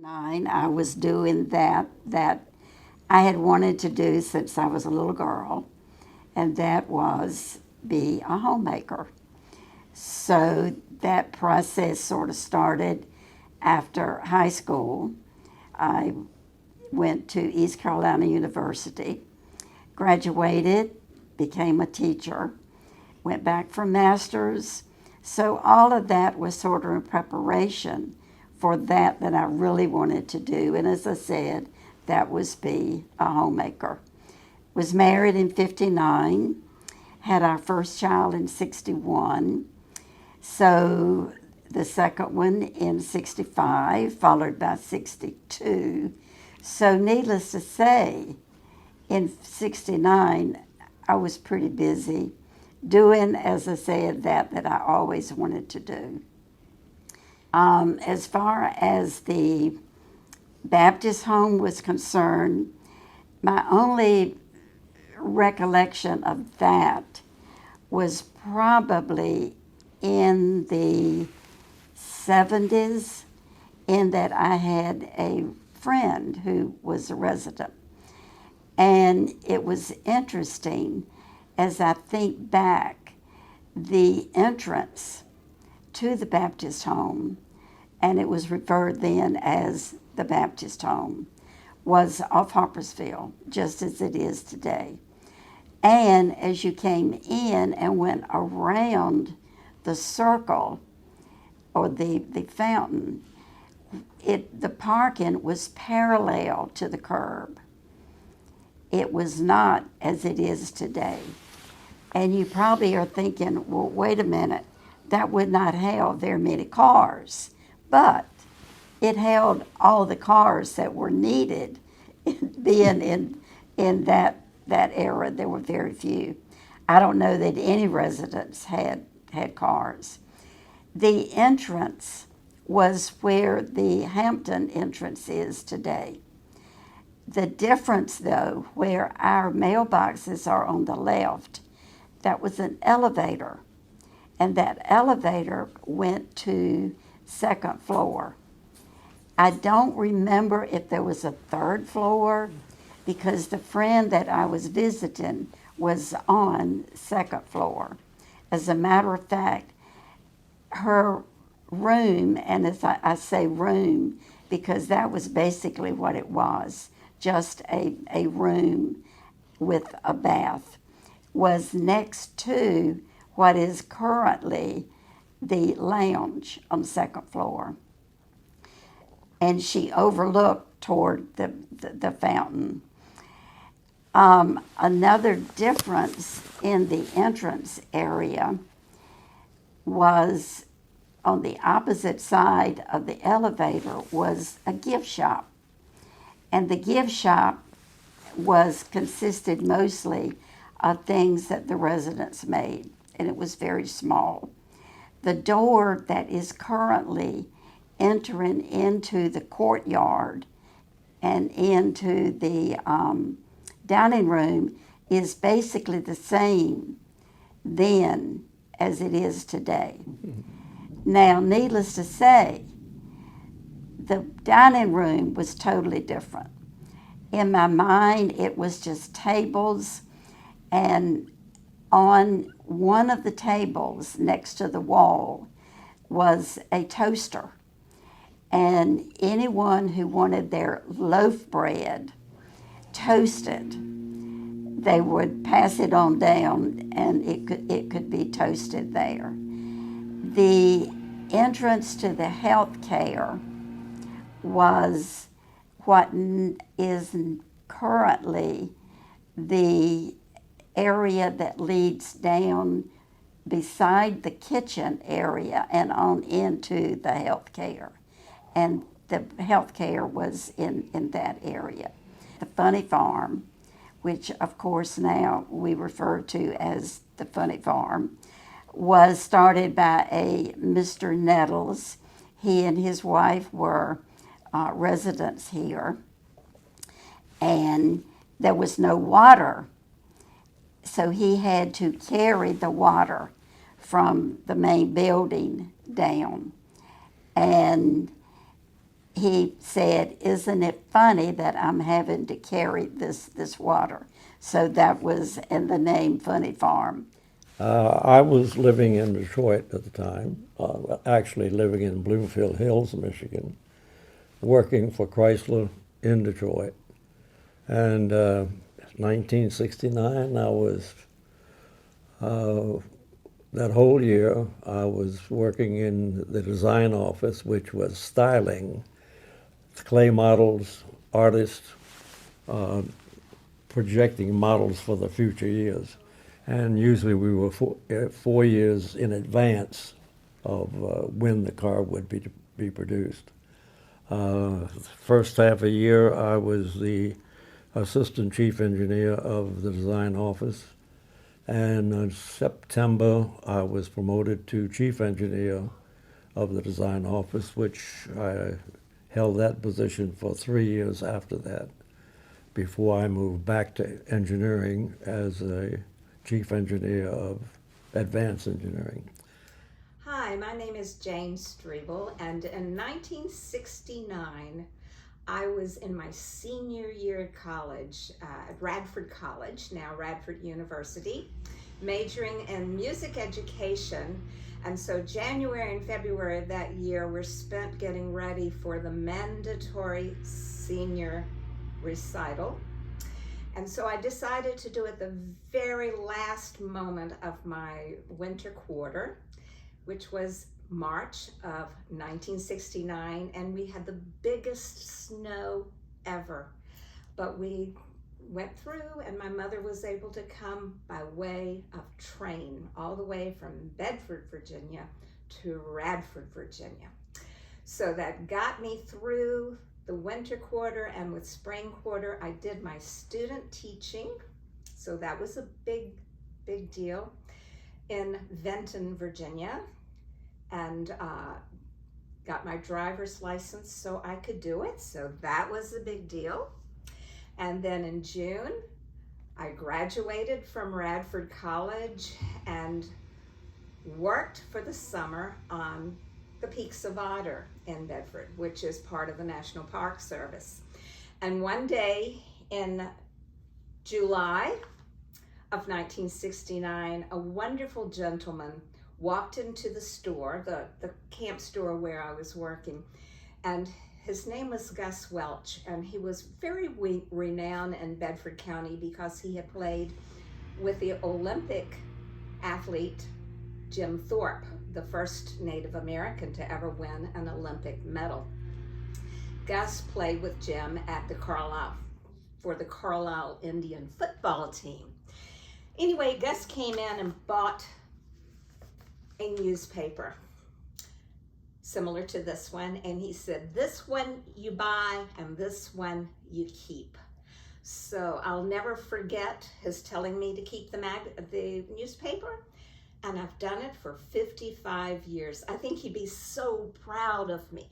I was doing that I had wanted to do since I was a little girl, and that was be a homemaker. So that process sort of started after high school. I went to East Carolina University, graduated, became a teacher, went back for master's. So all of that was sort of in preparation for that I really wanted to do. And as I said, that was be a homemaker. Was married in 59, had our first child in 61. So the second one in 65, followed by 62. So needless to say, in 69, I was pretty busy doing, as I said, that I always wanted to do. As far as the Baptist home was concerned, my only recollection of that was probably in the 70s, in that I had a friend who was a resident. And it was interesting as I think back, the entrance to the Baptist home, and it was referred then as the Baptist home, was off Harpersville, just as it is today. And as you came in and went around the circle or the fountain, the parking was parallel to the curb. It was not as it is today. And you probably are thinking, well, wait a minute, that would not hold very many cars. But it held all the cars that were needed being in that era. There were very few. I don't know that any residents had cars. The entrance was where the Hampton entrance is today. The difference, though, where our mailboxes are on the left, that was an elevator, and that elevator went to second floor. I don't remember if there was a third floor, because the friend that I was visiting was on second floor. As a matter of fact, her room, and as I say room because that was basically what it was, just a room with a bath, was next to what is currently the lounge on the second floor. And she overlooked toward the fountain. Another difference in the entrance area was on the opposite side of the elevator was a gift shop. And the gift shop consisted mostly of things that the residents made, and it was very small. The door that is currently entering into the courtyard and into the dining room is basically the same then as it is today. Now, needless to say, the dining room was totally different. In my mind, it was just tables, and on one of the tables next to the wall was a toaster. And anyone who wanted their loaf bread toasted, they would pass it on down, and it could be toasted there. The entrance to the health care was what is currently the area that leads down beside the kitchen area and on into the health care. And the health care was in that area. The Funny Farm, which of course now we refer to as the Funny Farm, was started by a Mr. Nettles. He and his wife were residents here, and there was no water, so he had to carry the water from the main building down. And he said, "Isn't it funny that I'm having to carry this water?" So that was in the name Funny Farm. I was living in Detroit at the time, actually living in Bloomfield Hills, Michigan, working for Chrysler in Detroit. And 1969, I was, that whole year, I was working in the design office, which was styling clay models, artists, uh, projecting models for the future years. And usually we were 4 years in advance of when the car would be produced. First half of the year, I was the assistant chief engineer of the design office. And in September, I was promoted to chief engineer of the design office, which I held that position for 3 years after that, before I moved back to engineering as a chief engineer of advanced engineering. Hi, my name is Jane Strebel, and in 1969, I was in my senior year at college, at Radford College, now Radford University, majoring in music education. And so January and February of that year were spent getting ready for the mandatory senior recital. And so I decided to do it the very last moment of my winter quarter, which was March of 1969, and we had the biggest snow ever. But we went through, and my mother was able to come by way of train all the way from Bedford, Virginia to Radford, Virginia. So that got me through the winter quarter, and with spring quarter, I did my student teaching. So that was a big deal in Benton, Virginia, and got my driver's license so I could do it. So that was a big deal. And then in June, I graduated from Radford College and worked for the summer on the Peaks of Otter in Bedford, which is part of the National Park Service. And one day in July of 1969, a wonderful gentleman walked into the store, the camp store where I was working, and his name was Gus Welch, and he was very renowned in Bedford County because he had played with the Olympic athlete Jim Thorpe, the first Native American to ever win an Olympic medal. Gus played with Jim at the for the Carlisle Indian football team. Anyway, Gus came in and bought a newspaper similar to this one, and he said, "This one you buy and this one you keep." So I'll never forget his telling me to keep the newspaper, and I've done it for 55 years. I think he'd be so proud of me.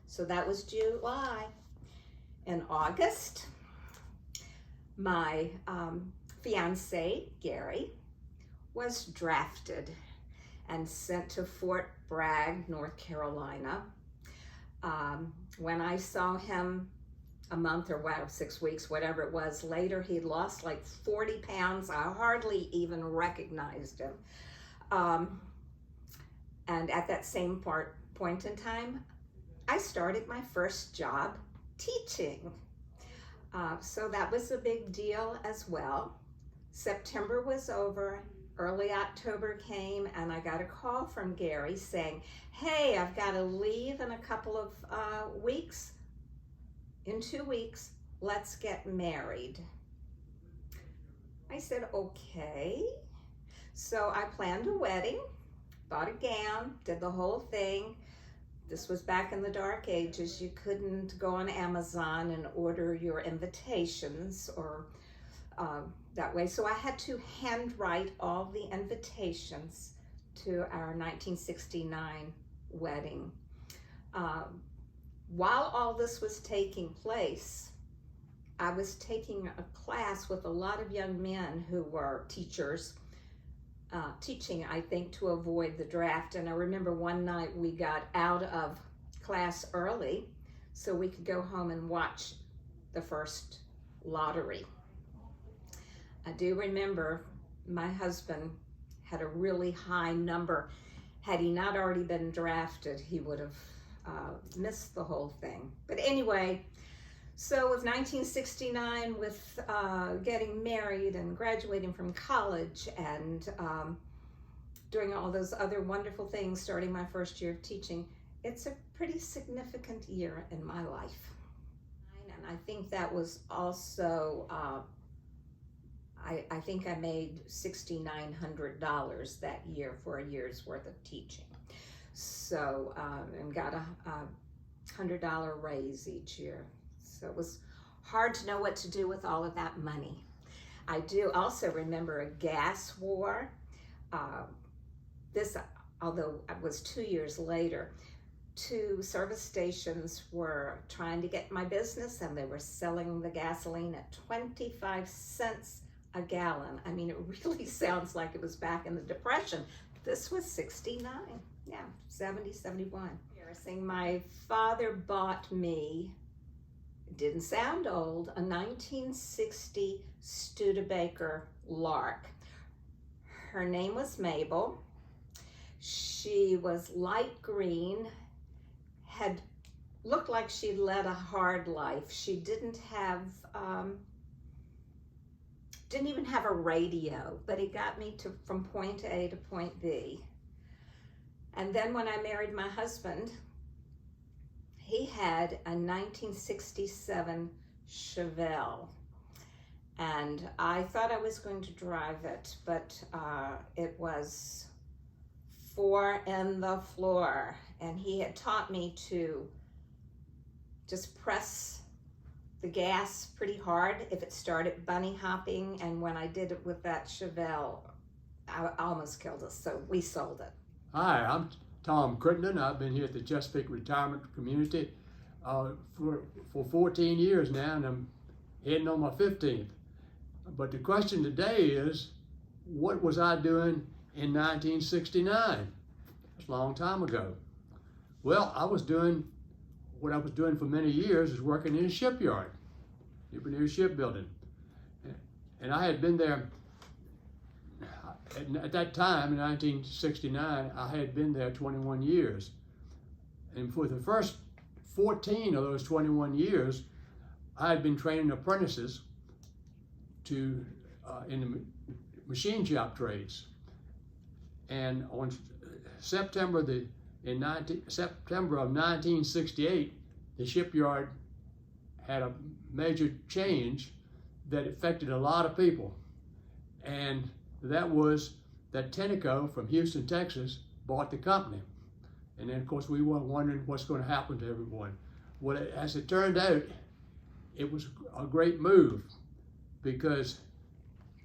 So that was July. In August, my fiance, Gary, was drafted and sent to Fort Bragg, North Carolina. When I saw him a month or 6 weeks, whatever it was, later, he'd lost like 40 pounds. I hardly even recognized him. And at that same point in time, I started my first job teaching. So that was a big deal as well. September was over. Early October came, and I got a call from Gary saying, "Hey, I've got to leave in a couple of weeks. In 2 weeks, let's get married." I said, "Okay." So I planned a wedding, bought a gown, did the whole thing. This was back in the dark ages. You couldn't go on Amazon and order your invitations or that way. So I had to handwrite all the invitations to our 1969 wedding. While all this was taking place, I was taking a class with a lot of young men who were teachers, teaching, I think, to avoid the draft. And I remember one night we got out of class early so we could go home and watch the first lottery. I do remember my husband had a really high number. Had he not already been drafted, he would have missed the whole thing. But anyway, so with 1969, with getting married and graduating from college and doing all those other wonderful things, starting my first year of teaching, it's a pretty significant year in my life. And I think that was also, I think I made $6,900 that year for a year's worth of teaching. So, and got a $100 raise each year. So it was hard to know what to do with all of that money. I do also remember a gas war. This, although it was 2 years later, 2 service stations were trying to get my business, and they were selling the gasoline at 25 cents a gallon. I mean, it really sounds like it was back in the Depression. This was 69, yeah, 70, 71. Embarrassing. My father bought me, didn't sound old, a 1960 Studebaker Lark. Her name was Mabel. She was light green, had looked like she'd led a hard life. She didn't have, didn't even have a radio, but it got me from point A to point B. And then when I married my husband, he had a 1967 Chevelle. And I thought I was going to drive it, but it was 4 in the floor. And he had taught me to just press the gas pretty hard if it started bunny hopping. And when I did it with that Chevelle, I almost killed us, so we sold it. Hi, I'm Tom Crittenden. I've been here at the Chesapeake Retirement Community for 14 years now, and I'm heading on my 15th. But the question today is, what was I doing in 1969? That's a long time ago. Well, I was doing what I was doing for many years, is working in a shipyard, Newport News Shipbuilding. And I had been there, at that time, in 1969, I had been there 21 years. And for the first 14 of those 21 years, I had been training apprentices to in the machine shop trades. And on September of 1968, the shipyard had a major change that affected a lot of people. And that was that Tenneco from Houston, Texas, bought the company. And then, of course, we were wondering what's going to happen to everyone. Well, as it turned out, it was a great move, because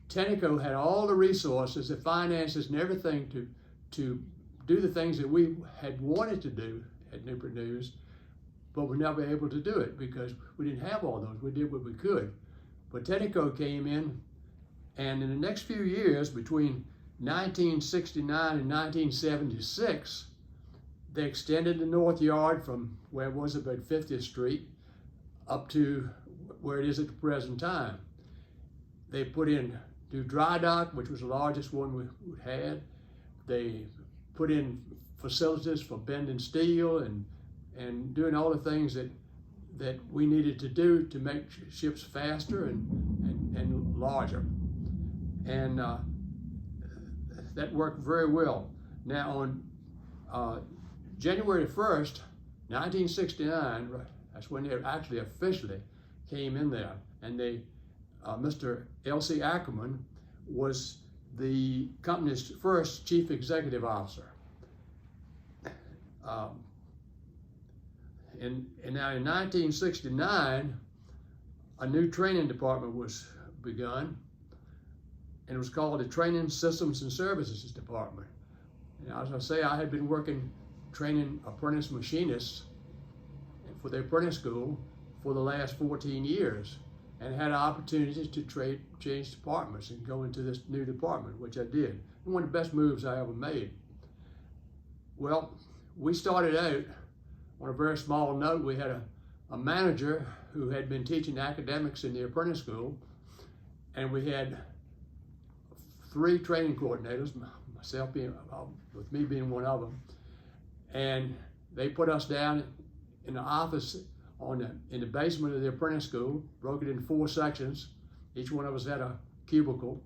Tenneco had all the resources, the finances, and everything to do the things that we had wanted to do at Newport News, but were never able to do it because we didn't have all those. We did what we could. But Tenneco came in, and in the next few years, between 1969 and 1976, they extended the North Yard from where it was about 50th Street up to where it is at the present time. They put in New Dry Dock, which was the largest one we had. They put in facilities for bending steel and doing all the things that we needed to do to make ships faster and larger. And that worked very well. Now on January 1st, 1969, that's when they actually officially came in there. And they, Mr. L.C. Ackerman was the company's first chief executive officer. And now in 1969, a new training department was begun, and it was called the Training Systems and Services Department. And as I say, I had been training apprentice machinists for the apprentice school for the last 14 years, and had an opportunity to change departments and go into this new department, which I did. And one of the best moves I ever made. Well, we started out on a very small note. We had a manager who had been teaching academics in the apprentice school, and we had 3 training coordinators, myself being, with me being one of them, and they put us down in the office in the basement of the apprentice school, broke it into 4 sections. Each one of us had a cubicle,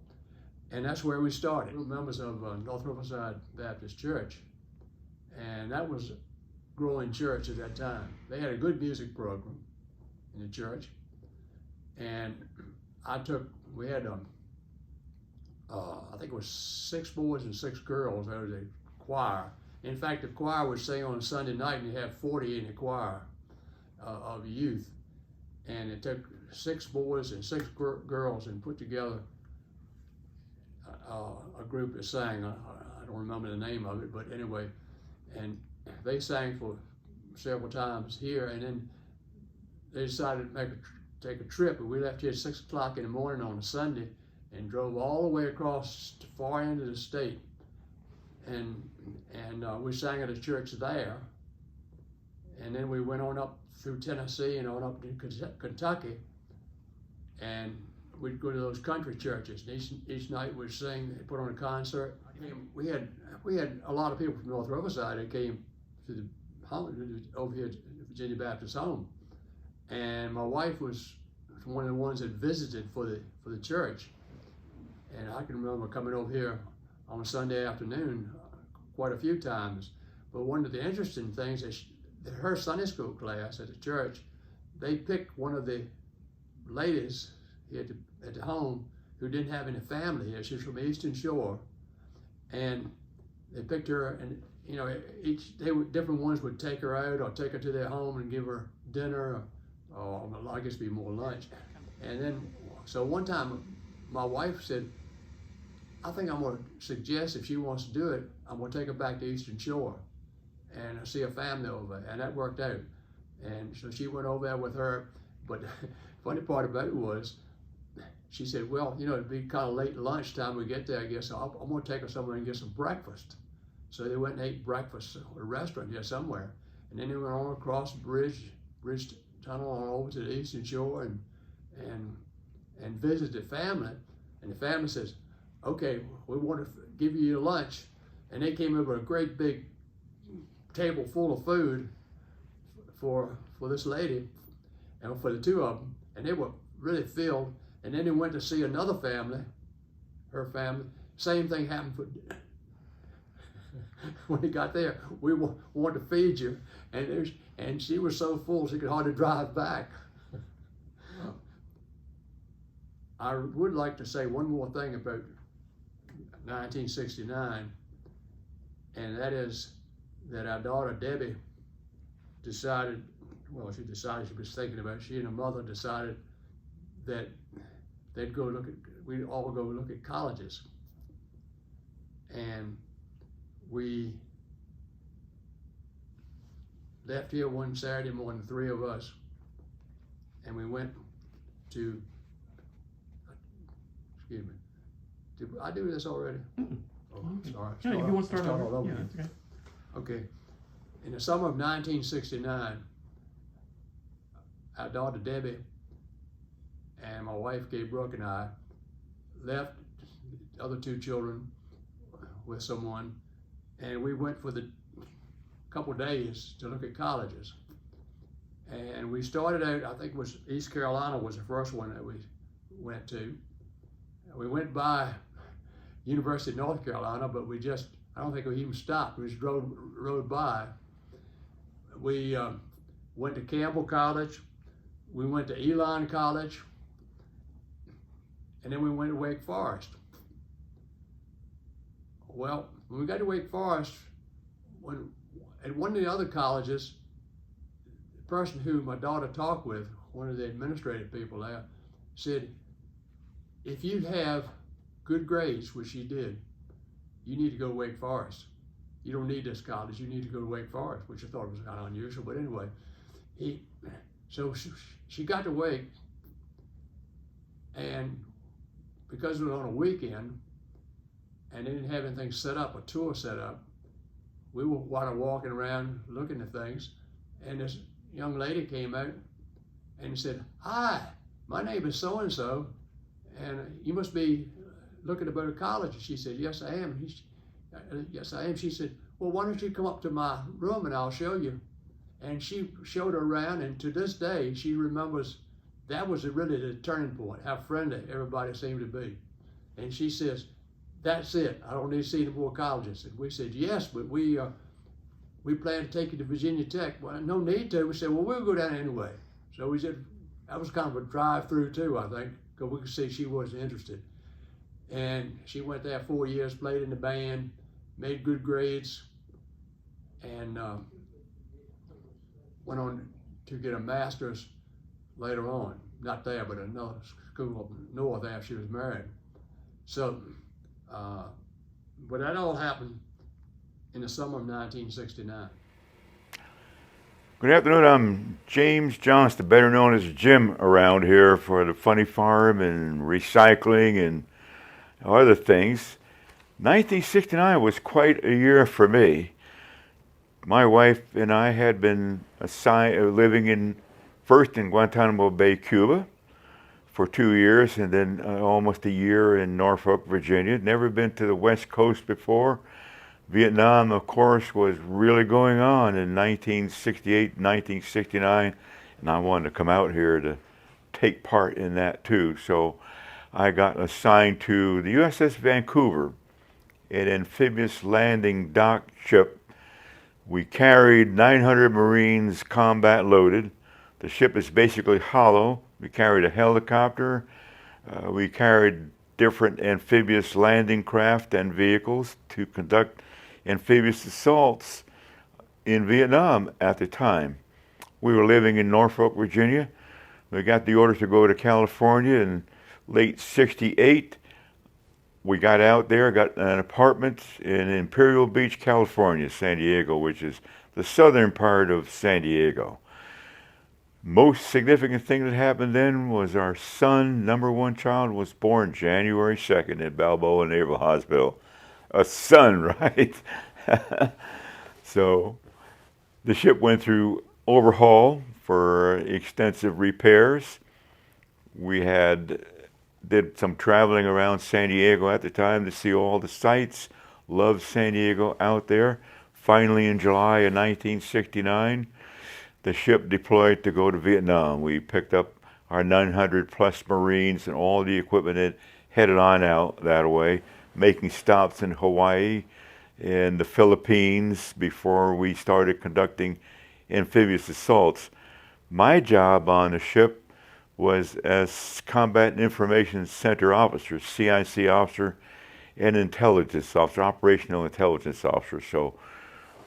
and that's where we started. We were members of North Riverside Baptist Church, and that was a growing church at that time. They had a good music program in the church, and we had I think it was 6 boys and 6 girls. There was a choir. In fact, the choir would sing on Sunday night, and you have 40 in the choir of youth. And it took 6 boys and 6 girls and put together a group that sang. I don't remember the name of it, but anyway, and they sang for several times here, and then they decided to take a trip, and we left here at 6 o'clock in the morning on a Sunday and drove all the way across the far end of the state, and we sang at a church there, and then we went on up through Tennessee and on up to Kentucky, and we'd go to those country churches, and each night we'd sing, they put on a concert. We had a lot of people from North Riverside that came to the home over here to Virginia Baptist Home, and my wife was one of the ones that visited for the church, and I can remember coming over here on a Sunday afternoon quite a few times. But one of the interesting things is that her Sunday school class at the church, they picked one of the ladies here at the home who didn't have any family here. She was from the Eastern Shore, and they picked her, and you know, different ones would take her out or take her to their home and give her dinner, or I guess it'd be more lunch. And then, so one time, my wife said, I think I'm gonna suggest if she wants to do it, I'm gonna take her back to Eastern Shore and see a family over there, and that worked out. And so she went over there with her, but the funny part about it was, she said, well, you know, it'd be kind of late lunchtime we get there, I guess, so I'm gonna take her somewhere and get some breakfast. So they went and ate breakfast at a restaurant here somewhere, and then they went on across the bridge tunnel on over to the Eastern Shore and visited family, and the family says, okay, we want to give you your lunch, and they came over a great big table full of food for this lady and for the 2 of them, and they were really filled. And then they went to see another family, her family. Same thing happened when they got there. We wanted to feed you, and she was so full she could hardly drive back. I would like to say one more thing about 1969, and that is that our daughter Debbie decided, well, she was thinking about it. She and her mother decided that we'd all go look at colleges. And we left here one Saturday morning, 3 of us, and we went to, excuse me, did I do this already? Oh, sorry. Yeah, if you want to start all over. over Yeah, again. it's okay. Okay. In the summer of 1969, our daughter Debbie and my wife Kay Brooke and I left the other 2 children with someone, and we went for the couple days to look at colleges. And we started out, I think it was East Carolina was the first one that we went to. We went by University of North Carolina, but I don't think we even stopped. We just rode by. We went to Campbell College. We went to Elon College. And then we went to Wake Forest. Well, when we got to Wake Forest, at one of the other colleges, the person who my daughter talked with, one of the administrative people there, said, if you have good grades, which she did, you need to go to Wake Forest. You don't need this college, you need to go to Wake Forest, which I thought was kind of unusual, but anyway. So she got to Wake, and because it was on a weekend, and they didn't have anything set up, a tour set up, we were walking around looking at things, and this young lady came out and he said, "Hi, my name is so-and-so, and you must be looking to go to college." And she said, "Yes, I am." Yes, I am. She said, "Well, why don't you come up to my room and I'll show you." And she showed her around, and to this day, she remembers that was really the turning point, how friendly everybody seemed to be. And she says, "That's it. I don't need to see any more colleges." And we said, "Yes, but we plan to take you to Virginia Tech." "Well, no need to." We said, "Well, we'll go down anyway." So we said, that was kind of a drive-through too, I think, because we could see she wasn't interested. And she went there 4 years, played in the band, made good grades, and went on to get a master's later on. Not there, but another school up north after she was married. So, but that all happened in the summer of 1969. Good afternoon. I'm James Johnston, better known as Jim around here for the Funny Farm and recycling and other things. 1969 was quite a year for me. My wife and I had been living first in Guantanamo Bay, Cuba, for 2 years, and then almost a year in Norfolk, Virginia. Never been to the West Coast before. Vietnam, of course, was really going on in 1968, 1969, and I wanted to come out here to take part in that too. So I got assigned to the USS Vancouver, an amphibious landing dock ship. We carried 900 Marines combat loaded. The ship is basically hollow. We carried a helicopter. We carried different amphibious landing craft and vehicles to conduct amphibious assaults in Vietnam at the time. We were living in Norfolk, Virginia. We got the order to go to California in late '68. We got out there, got an apartment in Imperial Beach, California, San Diego, which is the southern part of San Diego. Most significant thing that happened then was our son, number one child, was born January 2nd at Balboa Naval Hospital. A son, right? So the ship went through overhaul for extensive repairs. We did some traveling around San Diego at the time to see all the sights. Loved San Diego out there. Finally, in July of 1969, the ship deployed to go to Vietnam. We picked up our 900 plus Marines and all the equipment and headed on out that way, making stops in Hawaii and the Philippines before we started conducting amphibious assaults. My job on the ship was as Combat Information Center Officer, CIC officer, and intelligence officer, operational intelligence officer. So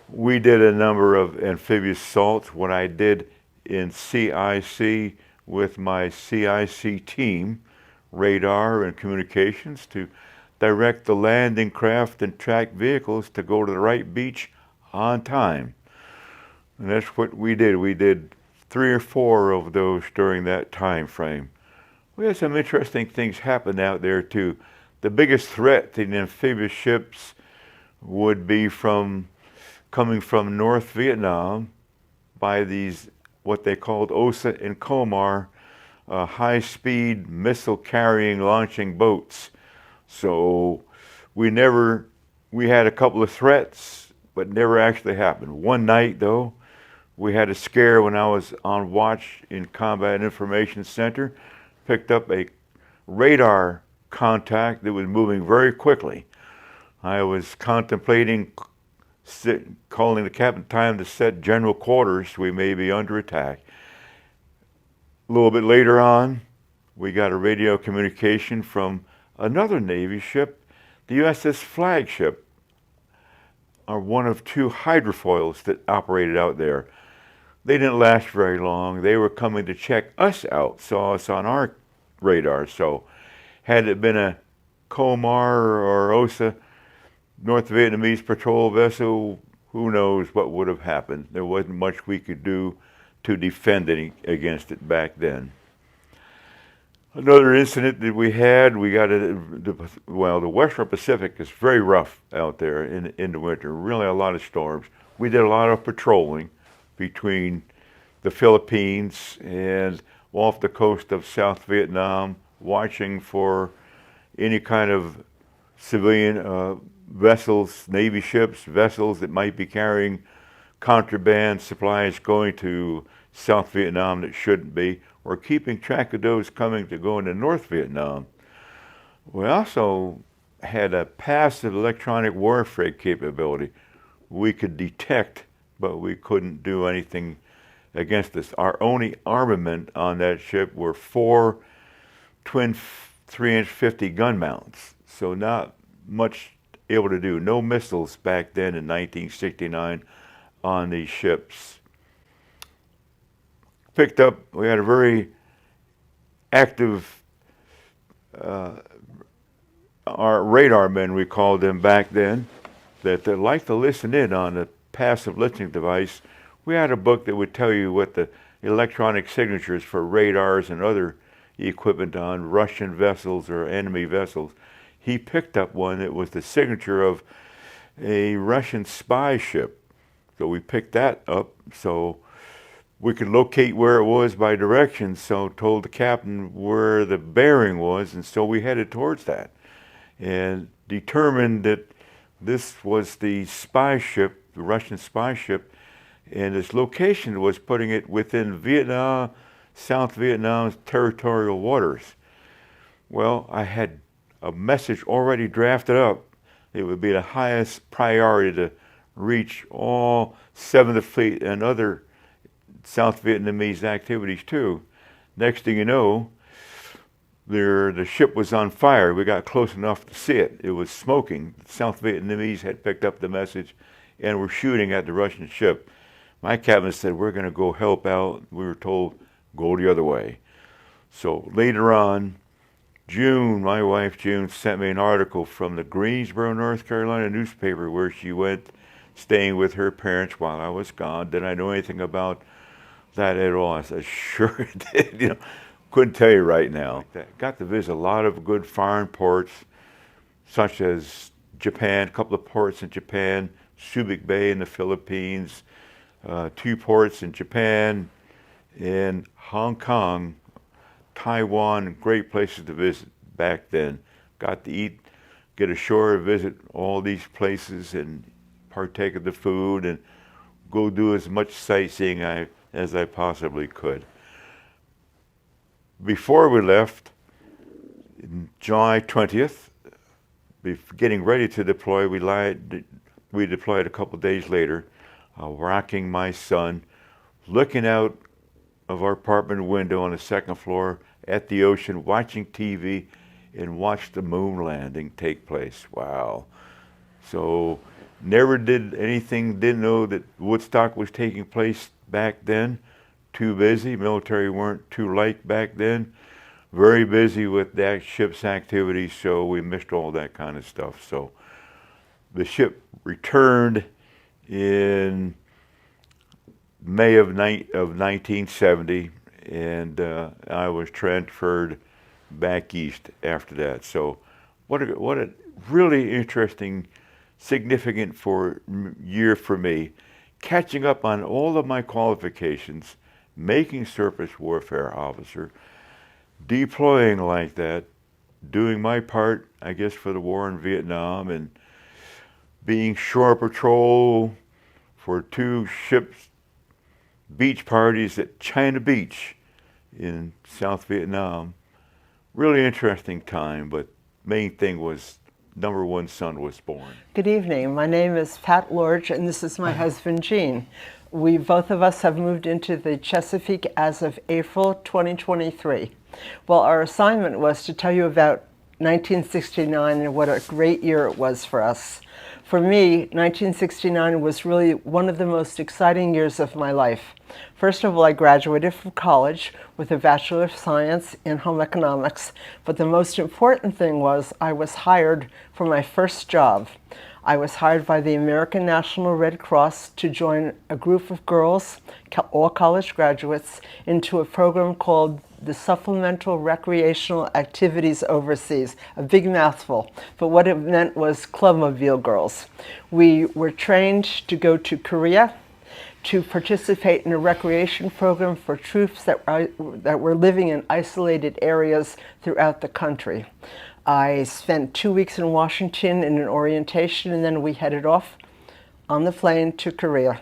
we did a number of amphibious assaults. What I did in CIC with my CIC team, radar and communications, to direct the landing craft and track vehicles to go to the right beach on time. And that's what we did. We did 3 or 4 of those during that time frame. We had some interesting things happen out there too. The biggest threat to the amphibious ships would be coming from North Vietnam by these, what they called OSA and COMAR, high-speed missile-carrying launching boats. So we had a couple of threats, but never actually happened. One night, though, we had a scare when I was on watch in Combat Information Center, picked up a radar contact that was moving very quickly. I was contemplating calling the captain time to set general quarters. We may be under attack. A little bit later on, we got a radio communication from another Navy ship, the USS Flagship, are one of 2 hydrofoils that operated out there. They didn't last very long. They were coming to check us out, saw us on our radar. So had it been a COMAR or OSA North Vietnamese patrol vessel, who knows what would have happened. There wasn't much we could do to defend against it back then. Another incident that we had, the Western Pacific is very rough out there in the winter, really a lot of storms. We did a lot of patrolling between the Philippines and off the coast of South Vietnam, watching for any kind of civilian vessels, Navy ships, vessels that might be carrying contraband supplies going to South Vietnam that shouldn't be, or keeping track of those coming to go into North Vietnam. We also had a passive electronic warfare capability. We could detect, but we couldn't do anything against us. Our only armament on that ship were 4 twin 3-inch 50 gun mounts, so not much able to do. No missiles back then in 1969 on these ships. We had a very active, our radar men, we called them back then, that liked to listen in on a passive listening device. We had a book that would tell you what the electronic signatures for radars and other equipment on Russian vessels or enemy vessels. He picked up one that was the signature of a Russian spy ship. So we picked that up so we could locate where it was by directions, so told the captain where the bearing was, and so we headed towards that and determined that this was the spy ship, the Russian spy ship, and its location was putting it within Vietnam, South Vietnam's territorial waters. Well, I had a message already drafted up. It would be the highest priority to reach all 7th Fleet and other South Vietnamese activities too. Next thing you know, the ship was on fire. We got close enough to see it. It was smoking. The South Vietnamese had picked up the message and were shooting at the Russian ship. My captain said, we're going to go help out. We were told, go the other way. So later on, my wife June, sent me an article from the Greensboro, North Carolina newspaper where she went staying with her parents while I was gone. Did I know anything about that at all? I said, sure it did. Couldn't tell you right now. Got to visit a lot of good foreign ports, such as Japan, a couple of ports in Japan, Subic Bay in the Philippines, 2 ports in Japan, and Hong Kong, Taiwan, great places to visit back then. Got to eat, get ashore, visit all these places and partake of the food and go do as much sightseeing as I possibly could. Before we left, July 20th, getting ready to deploy, we deployed a couple days later, rocking my son, looking out of our apartment window on the 2nd floor at the ocean, watching TV, and watched the moon landing take place. Wow. So never did anything, didn't know that Woodstock was taking place back then. Too busy, military weren't too light back then. Very busy with that ship's activities, so we missed all that kind of stuff. So the ship returned in May of 1970, and I was transferred back east after that. So what a really interesting, significant year for me, catching up on all of my qualifications, making surface warfare officer, deploying like that, doing my part, I guess, for the war in Vietnam, and being shore patrol for 2 ships beach parties at China Beach in South Vietnam. Really interesting time, but main thing was #1 son was born. Good evening. My name is Pat Lorge, and this is my husband, Gene. We both of us have moved into the Chesapeake as of April 2023. Well, our assignment was to tell you about 1969 and what a great year it was for us. For me, 1969 was really one of the most exciting years of my life. First of all, I graduated from college with a Bachelor of Science in Home Economics, but the most important thing was I was hired for my first job. I was hired by the American National Red Cross to join a group of girls, all college graduates, into a program called the Supplemental Recreational Activities Overseas, a big mouthful, but what it meant was Clubmobile girls. We were trained to go to Korea, to participate in a recreation program for troops that were living in isolated areas throughout the country. I spent 2 weeks in Washington in an orientation, and then we headed off on the plane to Korea.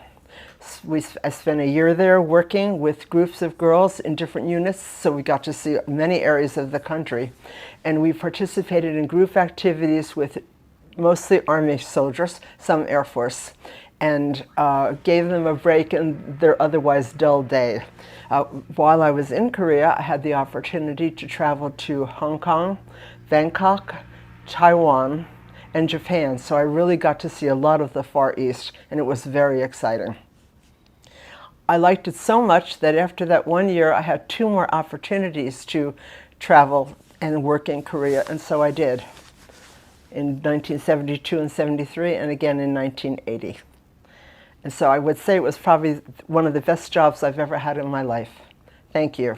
I spent a year there working with groups of girls in different units, so we got to see many areas of the country. And we participated in group activities with mostly Army soldiers, some Air Force, and gave them a break in their otherwise dull day. While I was in Korea, I had the opportunity to travel to Hong Kong, Bangkok, Taiwan, and Japan, so I really got to see a lot of the Far East, and it was very exciting. I liked it so much that after that 1 year, I had 2 more opportunities to travel and work in Korea, and so I did in 1972 and 73, and again in 1980. And so I would say it was probably one of the best jobs I've ever had in my life. Thank you.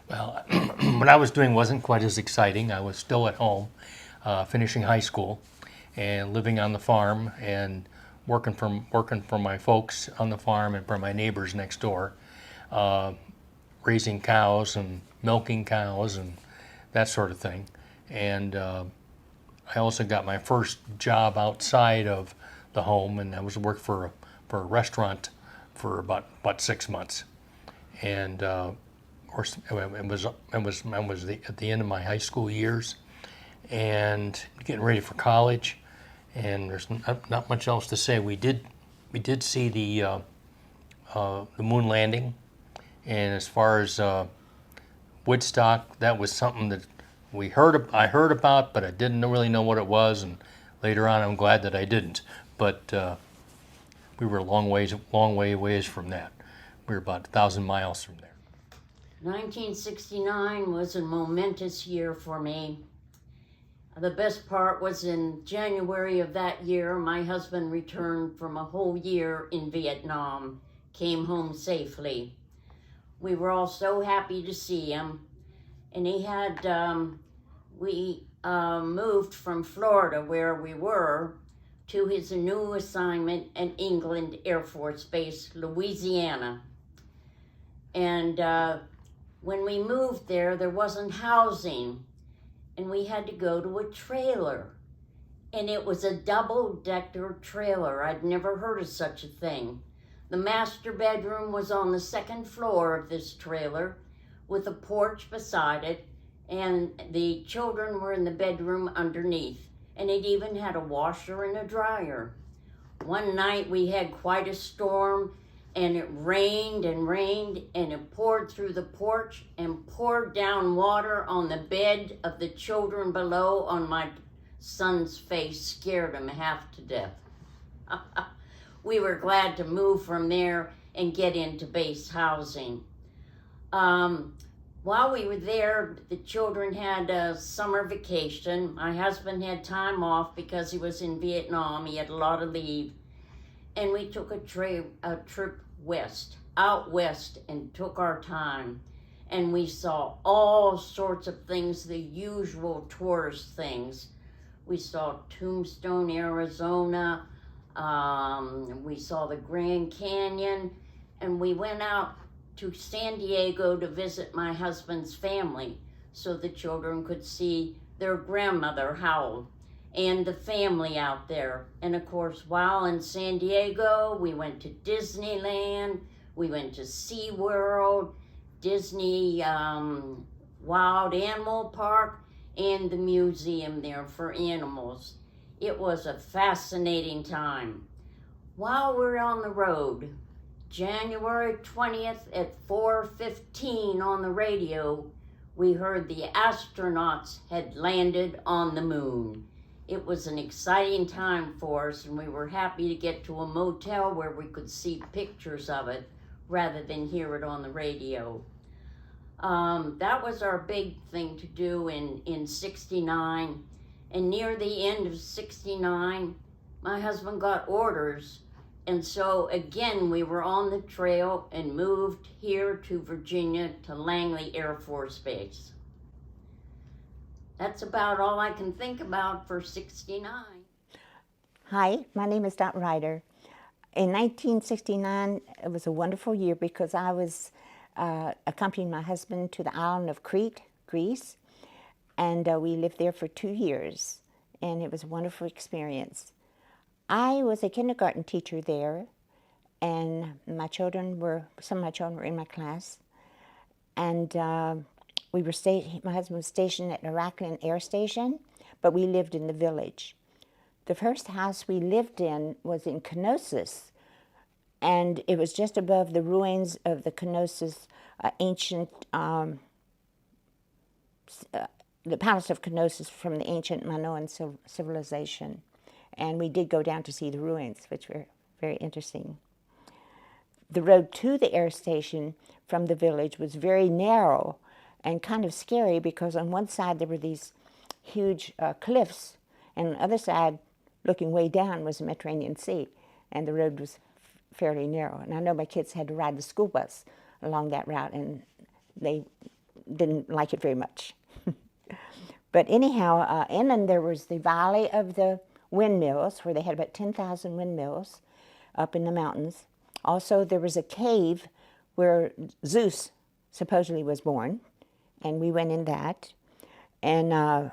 Well, what I was doing wasn't quite as exciting. I was still at home, finishing high school, and living on the farm, and working for my folks on the farm and for my neighbors next door, raising cows and milking cows and that sort of thing. And I also got my first job outside of the home, and I was working for a restaurant for about 6 months. And of course, it was at the end of my high school years, and getting ready for college. And there's not much else to say. We did see the moon landing, and as far as Woodstock, that was something that I heard about, but I didn't really know what it was. And later on, I'm glad that I didn't. But we were a long way from that. We were about 1,000 miles from there. 1969 was a momentous year for me. The best part was in January of that year, my husband returned from a whole year in Vietnam, came home safely. We were all so happy to see him. And he had, we moved from Florida, where we were, to his new assignment at England Air Force Base, Louisiana. And when we moved there wasn't housing. And we had to go to a trailer. And it was a double-decker trailer. I'd never heard of such a thing. The master bedroom was on the 2nd floor of this trailer with a porch beside it, and the children were in the bedroom underneath. And it even had a washer and a dryer. One night we had quite a storm, and it rained, and it poured through the porch and poured down water on the bed of the children below on my son's face, scared him half to death. We were glad to move from there and get into base housing. While we were there, the children had a summer vacation. My husband had time off because he was in Vietnam. He had a lot of leave. And we took a trip out west, and took our time. And we saw all sorts of things, the usual tourist things. We saw Tombstone, Arizona. We saw the Grand Canyon. And we went out to San Diego to visit my husband's family so the children could see their grandmother, Howell, and the family out there. And of course, while in San Diego, we went to Disneyland, we went to SeaWorld, Disney Wild Animal Park, and the museum there for animals. It was a fascinating time. While we're on the road, January 20th at 4:15 on the radio, we heard the astronauts had landed on the moon. It was an exciting time for us, and we were happy to get to a motel where we could see pictures of it rather than hear it on the radio. That was our big thing to do in 69. And near the end of 69, my husband got orders. And so again, we were on the trail and moved here to Virginia to Langley Air Force Base. That's about all I can think about for 69. Hi, my name is Dot Ryder. In 1969, it was a wonderful year because I was accompanying my husband to the island of Crete, Greece, and we lived there for 2 years, and it was a wonderful experience. I was a kindergarten teacher there, and some of my children were in my class, and my husband was stationed at Heraklion Air Station, but we lived in the village. The first house we lived in was in Knossos, and it was just above the ruins of the Knossos ancient, the Palace of Knossos from the ancient Minoan civilization. And we did go down to see the ruins, which were very interesting. The road to the air station from the village was very narrow and kind of scary because on one side there were these huge cliffs, and on the other side, looking way down, was the Mediterranean Sea, and the road was fairly narrow. And I know my kids had to ride the school bus along that route, and they didn't like it very much. But anyhow, inland there was the Valley of the Windmills, where they had about 10,000 windmills up in the mountains. Also, there was a cave where Zeus supposedly was born, and we went in that. And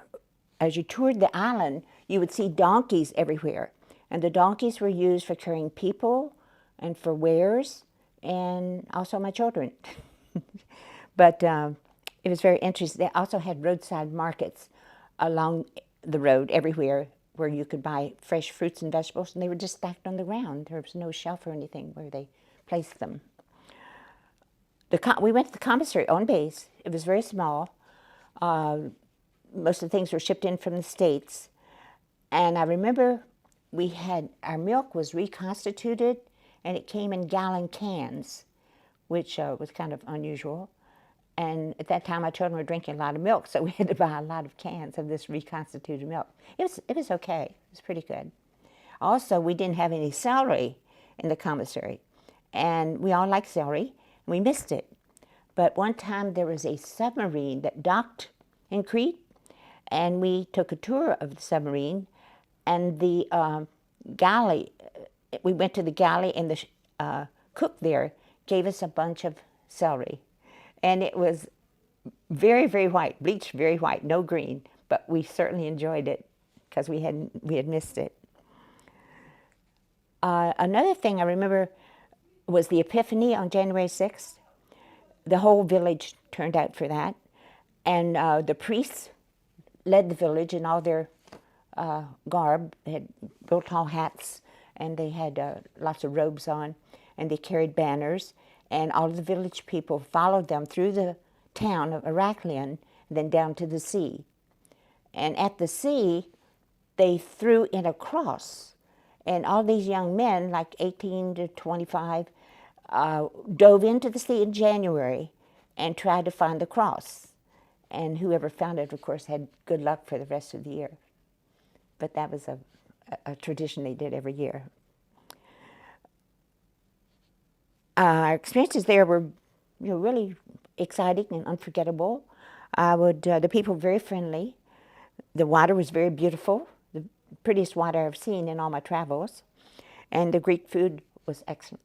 as you toured the island, you would see donkeys everywhere. And the donkeys were used for carrying people and for wares, and also my children. But it was very interesting. They also had roadside markets along the road everywhere where you could buy fresh fruits and vegetables, and they were just stacked on the ground. There was no shelf or anything where they placed them. We went to the commissary on base. It was very small. Most of the things were shipped in from the States. And I remember our milk was reconstituted, and it came in gallon cans, which was kind of unusual. And at that time, my children were drinking a lot of milk, so we had to buy a lot of cans of this reconstituted milk. It was okay. It was pretty good. Also, we didn't have any celery in the commissary, and we all like celery, and we missed it. But one time, there was a submarine that docked in Crete, and we took a tour of the submarine, and the galley, we went to the galley, and the cook there gave us a bunch of celery. And it was very, very white, bleached very white, no green, but we certainly enjoyed it because we had missed it. Another thing I remember was the Epiphany on January 6th. The whole village turned out for that. And the priests led the village in all their garb. They had real tall hats, and they had lots of robes on, and they carried banners. And all of the village people followed them through the town of Heraklion, and then down to the sea. And at the sea, they threw in a cross. And all these young men, like 18 to 25, dove into the sea in January and tried to find the cross. And whoever found it, of course, had good luck for the rest of the year. But that was a tradition they did every year. Our experiences there were, really exciting and unforgettable. The people were very friendly. The water was very beautiful, the prettiest water I've seen in all my travels. And the Greek food was excellent.